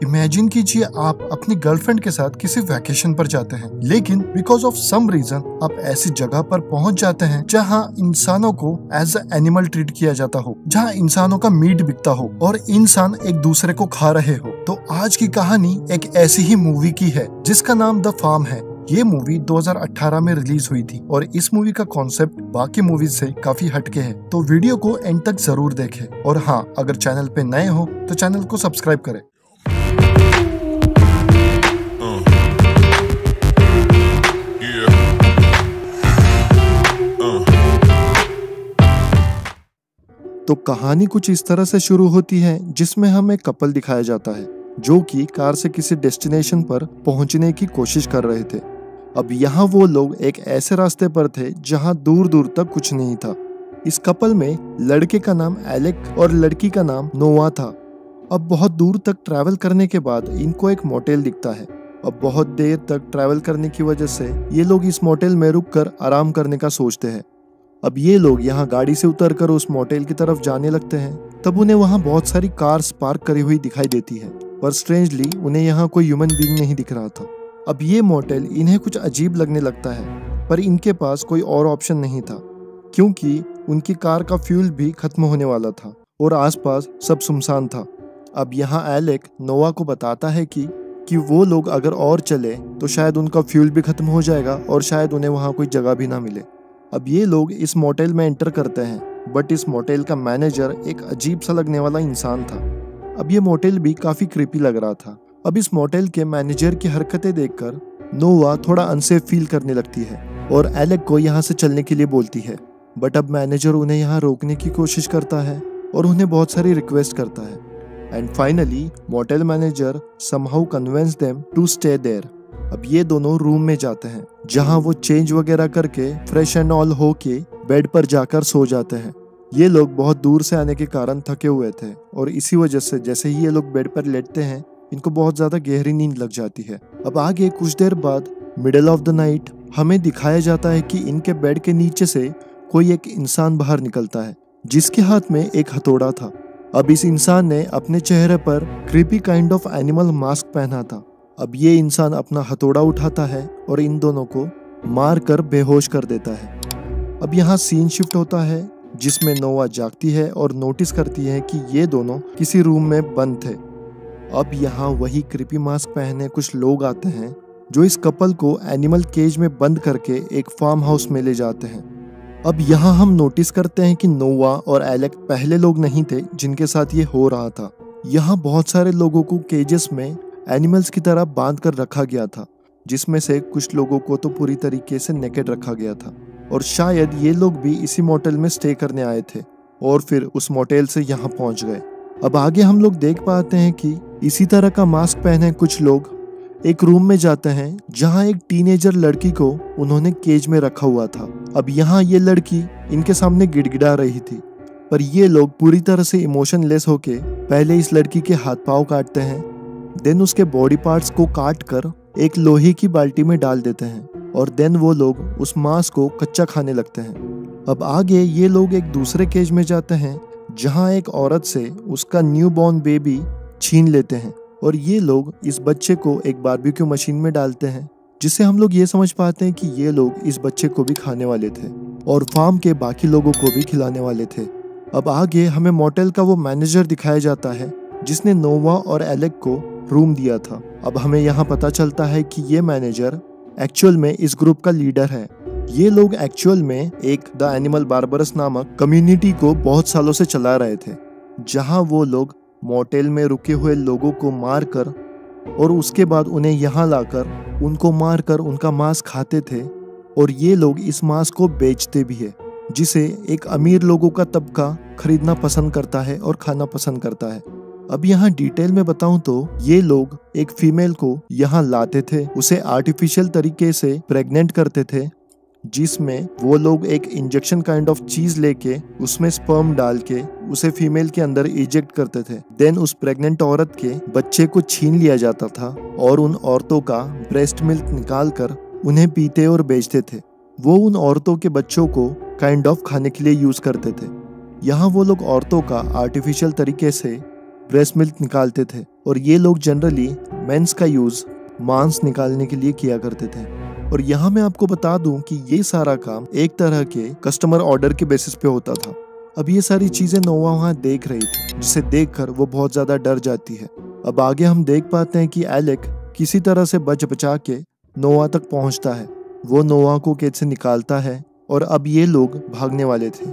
Imagine कीजिए आप अपनी गर्लफ्रेंड के साथ किसी वैकेशन पर जाते हैं, लेकिन बिकॉज ऑफ सम रीजन आप ऐसी जगह पर पहुंच जाते हैं जहां इंसानों को एज ए एनिमल ट्रीट किया जाता हो, जहां इंसानों का मीट बिकता हो और इंसान एक दूसरे को खा रहे हो। तो आज की कहानी एक ऐसी ही मूवी की है जिसका नाम द फार्म है। ये मूवी 2018 में रिलीज हुई थी और इस मूवी का कॉन्सेप्ट बाकी मूवीज से काफी हटके है, तो वीडियो को एंड तक जरूर देखें। और हाँ, अगर चैनल पे नए हो तो चैनल को सब्सक्राइब करें। तो कहानी कुछ इस तरह से शुरू होती है जिसमें हमें कपल दिखाया जाता है जो कि कार से किसी डेस्टिनेशन पर पहुंचने की कोशिश कर रहे थे। अब यहाँ वो लोग एक ऐसे रास्ते पर थे जहाँ दूर दूर तक कुछ नहीं था। इस कपल में लड़के का नाम एलेक और लड़की का नाम नोआ था। अब बहुत दूर तक ट्रैवल करने के बाद इनको एक मोटेल दिखता है। अब बहुत देर तक ट्रैवल करने की वजह से ये लोग इस मोटेल में रुककर आराम करने का सोचते हैं। अब ये लोग यहाँ गाड़ी से उतरकर उस मोटेल की तरफ जाने लगते हैं। तब उन्हें वहाँ बहुत सारी कार्स पार्क करी हुई दिखाई देती है, पर स्ट्रेंजली उन्हें यहाँ कोई ह्यूमन बीइंग नहीं दिख रहा था। अब ये मोटेल इन्हें कुछ अजीब लगने लगता है, पर इनके पास कोई और ऑप्शन नहीं था क्योंकि उनकी कार का फ्यूल भी खत्म होने वाला था और आसपास सब सुनसान था। अब यहाँ एलेक नोआ को बताता है कि वो लोग अगर और चले तो शायद उनका फ्यूल भी खत्म हो जाएगा और शायद उन्हें वहाँ कोई जगह भी ना मिले। अब ये लोग इस मोटेल में एंटर करते हैं, बट इस मोटेल का मैनेजर एक अजीब सा लगने वाला इंसान था। अब ये मोटेल भी काफी क्रीपी लग रहा था। अब इस मोटेल के मैनेजर की हरकतें देखकर नोआ थोड़ा अनसेफ फील करने लगती है और एलेक को यहाँ से चलने के लिए बोलती है, बट अब मैनेजर उन्हें यहाँ रोकने की कोशिश करता है और उन्हें बहुत सारी रिक्वेस्ट करता है। And finally motel manager somehow convince them to stay there. अब ये दोनों रूम में जाते हैं जहाँ वो चेंज वगैरह करके फ्रेश एंड ऑल हो के बेड पर जाकर सो जाते हैं। ये लोग बहुत दूर से आने के कारण थके हुए थे और इसी वजह से जैसे ही ये लोग बेड पर लेटते हैं इनको बहुत ज्यादा गहरी नींद लग जाती है। अब आगे कुछ देर बाद मिडल ऑफ द नाइट हमें दिखाया जाता है कि इनके बेड के नीचे से कोई एक इंसान बाहर निकलता है जिसके हाथ में एक हथौड़ा था। अब इस इंसान ने अपने चेहरे पर creepy kind of animal mask पहना था। अब ये इंसान अपना हथौड़ा उठाता है और इन दोनों को मार कर बेहोश कर देता है। अब यहाँ सीन शिफ्ट होता है जिसमें नोआ जागती है और नोटिस करती है कि ये दोनों किसी रूम में बंद थे। अब यहाँ वही क्रीपी मास्क पहने कुछ लोग आते हैं जो इस कपल को एनिमल केज में बंद करके एक फार्म हाउस में ले जाते हैं। अब यहाँ हम नोटिस करते हैं कि नोआ और एलेक पहले लोग नहीं थे जिनके साथ ये हो रहा था। यहाँ बहुत सारे लोगों को केजेस में एनिमल्स की तरह बांध कर रखा गया था, जिसमें से कुछ लोगों को तो पूरी तरीके से नेकेड रखा गया था और शायद ये लोग भी इसी मोटेल में स्टे करने आए थे और फिर उस मोटेल से यहाँ पहुँच गए। अब आगे हम लोग देख पाते हैं कि इसी तरह का मास्क पहने कुछ लोग एक रूम में जाते हैं जहाँ एक टीनेजर लड़की को उन्होंने केज में रखा हुआ था। अब यहाँ ये लड़की इनके सामने गिड़गिड़ा रही थी, पर ये लोग पूरी तरह से इमोशनलेस होके पहले इस लड़की के हाथ पांव काटते हैं, देन उसके बॉडी पार्ट्स को काट कर एक लोहे की बाल्टी में डाल देते हैं और देन वो लोग उस मांस को कच्चा खाने लगते हैं। अब आगे ये लोग एक दूसरे केज में जाते हैं जहाँ एक औरत से उसका न्यू बॉर्न बेबी छीन लेते हैं और ये लोग इस बच्चे को एक बारबेक्यू मशीन में डालते हैं, जिससे हम लोग ये समझ पाते हैं कि ये लोग इस बच्चे को भी खाने वाले थे और फार्म के बाकी लोगों को भी खिलाने वाले थे। अब आगे हमें मोटेल का वो मैनेजर दिखाया जाता है जिसने नोवा और एलेक को रूम दिया था। अब हमें यहाँ पता चलता है कि ये मैनेजर एक्चुअल में इस ग्रुप का लीडर है। ये लोग एक्चुअल में एक द एनिमल बार्बरस नामक कम्युनिटी को बहुत सालों से चला रहे थे, जहाँ वो लोग मोटेल में रुके हुए लोगों को मारकर और उसके बाद उन्हें यहाँ लाकर उनको मारकर उनका मांस खाते थे और ये लोग इस मांस को बेचते भी है, जिसे एक अमीर लोगों का तबका खरीदना पसंद करता है और खाना पसंद करता है। अब यहाँ डिटेल में बताऊं तो ये लोग एक फीमेल को यहाँ लाते थे, उसे आर्टिफिशियल तरीके से प्रेग्नेंट करते थे, जिसमें वो लोग एक इंजेक्शन काइंड ऑफ चीज लेके उसमें स्पर्म डाल के उसे फीमेल के अंदर इजेक्ट करते थे। देन उस प्रेग्नेंट औरत के बच्चे को छीन लिया जाता था और उन औरतों का ब्रेस्ट मिल्क निकाल कर उन्हें पीते और बेचते थे। वो उन औरतों के बच्चों को काइंड ऑफ खाने के लिए यूज करते थे। यहाँ वो लोग औरतों का आर्टिफिशियल तरीके से ब्रेस्ट मिल्क निकालते थे और ये लोग जनरली मेंस का यूज मांस निकालने के लिए किया करते थे। और यहाँ मैं आपको बता दूं कि ये सारा काम एक तरह के कस्टमर ऑर्डर के बेसिस पे होता था। अब ये सारी चीजें नोवा वहाँ देख रही थी, जिसे देखकर वो बहुत ज्यादा डर जाती है। अब आगे हम देख पाते हैं कि एलेक किसी तरह से बच बचा के नोवा तक पहुंचता है। वो नोवा को केज से निकालता है और अब ये लोग भागने वाले थे।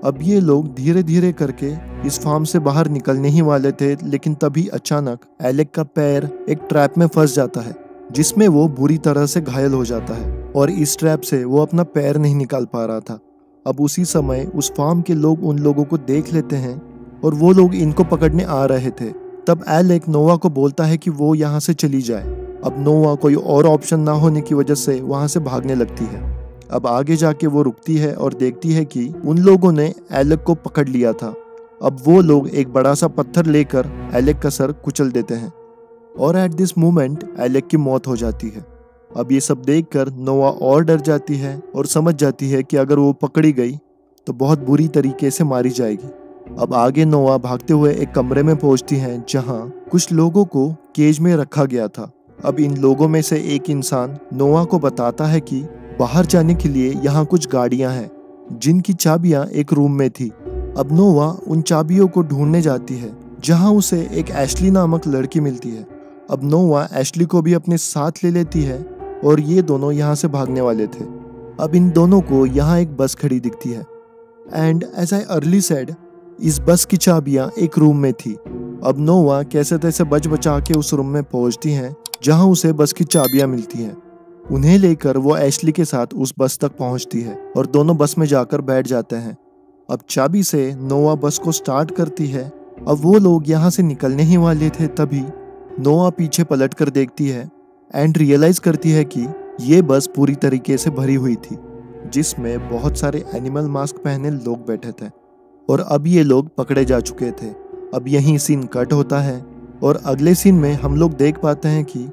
अब ये लोग धीरे धीरे करके इस फार्म से बाहर निकलने ही वाले थे, लेकिन तभी अचानक एलेक का पैर एक ट्रैप में फंस जाता है, जिसमें वो बुरी तरह से घायल हो जाता है और इस ट्रैप से वो अपना पैर नहीं निकाल पा रहा था। अब उसी समय उस फार्म के लोग उन लोगों को देख लेते हैं और वो लोग इनको पकड़ने आ रहे थे। तब एलेक नोवा को बोलता है कि वो यहाँ से चली जाए। अब नोवा कोई और ऑप्शन ना होने की वजह से वहाँ से भागने लगती है। अब आगे जाके वो रुकती है और देखती है कि उन लोगों ने एलेक को पकड़ लिया था। अब वो लोग एक बड़ा सा पत्थर लेकर एलेक का सर कुचल देते हैं और एट दिस मोमेंट एलेक की मौत हो जाती है। अब ये सब देखकर नोवा और डर जाती है और समझ जाती है कि अगर वो पकड़ी गई तो बहुत बुरी तरीके से मारी जाएगी। अब आगे नोवा भागते हुए एक कमरे में पहुंचती है जहां कुछ लोगों को केज में रखा गया था। अब इन लोगों में से एक इंसान नोवा को बताता है कि बाहर जाने के लिए यहाँ कुछ गाड़ियां हैं जिनकी चाबियां एक रूम में थी। अब नोवा उन चाबियों को ढूंढने जाती है जहां उसे एक एशली नामक लड़की मिलती है। अब नोवा एशली को भी अपने साथ ले लेती है और ये दोनों यहाँ से भागने वाले थे। अब इन दोनों को यहाँ एक बस खड़ी दिखती है and as I earlier said, इस बस की चाबियां एक रूम में थी। अब नोवा कैसे तैसे बच बचा के उस रूम में पहुंचती हैं जहां उसे बस की चाबियां मिलती हैं। उन्हें लेकर वो एशली के साथ उस बस तक पहुंचती है और दोनों बस में जाकर बैठ जाते हैं। अब चाबी से नोवा बस को स्टार्ट करती है। अब वो लोग यहाँ से निकलने ही वाले थे, तभी नोवा पीछे पलट कर देखती है एंड रियलाइज करती है कि ये बस पूरी तरीके से भरी हुई थी, जिसमें बहुत सारे एनिमल मास्क पहने लोग बैठे थे और अब ये लोग पकड़े जा चुके थे। अब यही सीन कट होता है और अगले सीन में हम लोग देख पाते हैं कि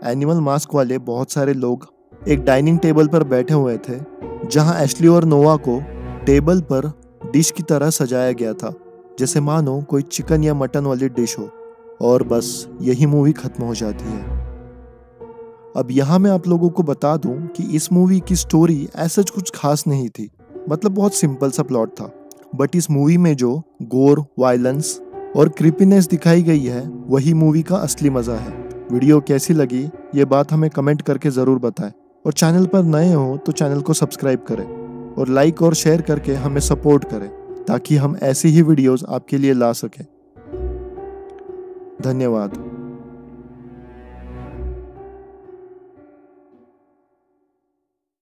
एनिमल मास्क वाले बहुत सारे लोग एक डाइनिंग टेबल पर बैठे हुए थे, जहां एशली और नोवा को टेबल पर डिश की तरह सजाया गया था, जैसे मानो कोई चिकन या मटन वाली डिश हो। और बस यही मूवी खत्म हो जाती है। अब यहाँ मैं आप लोगों को बता दूं कि इस मूवी की स्टोरी ऐसा कुछ खास नहीं थी, मतलब बहुत सिंपल सा प्लॉट था। बट इस मूवी में जो गोर, वायलेंस और क्रीपीनेस दिखाई गई है वही मूवी का असली मजा है। वीडियो कैसी लगी ये बात हमें कमेंट करके ज़रूर बताएं और चैनल पर नए हो तो चैनल को सब्सक्राइब करें और लाइक और शेयर करके हमें सपोर्ट करें ताकि हम ऐसी ही वीडियोस आपके लिए ला सकें। धन्यवाद।